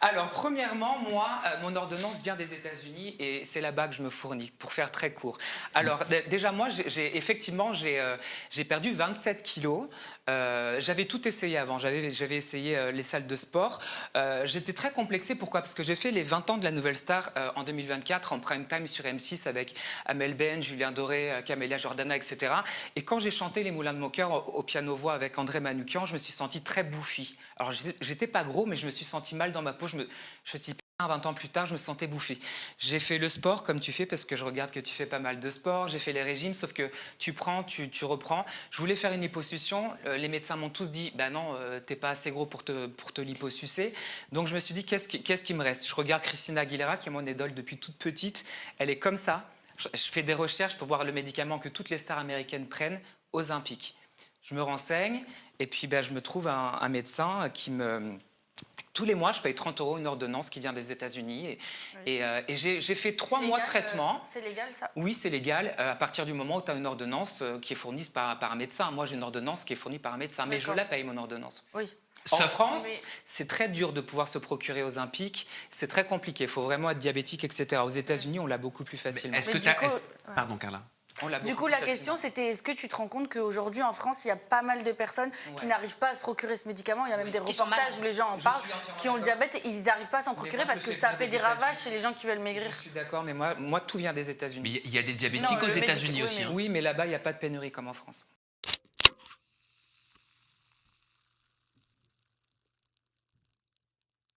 Alors, premièrement, moi, mon ordonnance vient des États-Unis et c'est là-bas que je me fournis, pour faire très court. Alors, déjà, moi, effectivement, j'ai perdu 27 kilos. J'avais tout essayé avant. J'avais essayé les salles de sport. J'étais très complexée. Pourquoi? Parce que j'ai fait les 20 ans de la Nouvelle Star en 2024, en prime time sur M6 avec Amel Ben, Julien Doré, Camélia Jordana, etc. Et quand j'ai chanté Les Moulins de mon cœur au piano-voix avec André Manoukian, je me suis sentie très bouffie. Alors, j'étais pas gros, mais je me suis sentie mal dans ma peau. Je me suis dit, 20 ans plus tard, je me sentais bouffée. J'ai fait le sport comme tu fais, parce que je regarde que tu fais pas mal de sport. J'ai fait les régimes, sauf que tu prends, tu reprends. Je voulais faire une liposuction. Les médecins m'ont tous dit, bah non, t'es pas assez gros pour te liposucer. Donc je me suis dit, qu'est-ce qui me reste? Je regarde Christina Aguilera, qui est mon idole depuis toute petite. Elle est comme ça. Je fais des recherches pour voir le médicament que toutes les stars américaines prennent, Ozempic. Je me renseigne et puis ben, je me trouve un médecin qui me... Tous les mois, je paye 30 € une ordonnance qui vient des États-Unis. Et j'ai fait 3 mois de traitement. C'est légal, ça? Oui, c'est légal à partir du moment où tu as une ordonnance qui est fournie par un médecin. Moi, j'ai une ordonnance qui est fournie par un médecin, mais je la paye, mon ordonnance. Oui. En France, c'est très dur de pouvoir se procurer Ozempic. C'est très compliqué. Il faut vraiment être diabétique, etc. Aux États-Unis, on l'a beaucoup plus facilement. Est-ce que Pardon, Carla. Du coup, la question, c'était est-ce que tu te rends compte qu'aujourd'hui, en France, il y a pas mal de personnes qui n'arrivent pas à se procurer ce médicament? Il y a même des reportages où les gens en parlent, qui ont le diabète et ils n'arrivent pas à s'en procurer parce que ça fait des ravages chez les gens qui veulent maigrir. Je suis d'accord, mais moi, tout vient des États-Unis. Mais il y a des diabétiques aux États-Unis aussi. Oui, mais là-bas, il n'y a pas de pénurie comme en France.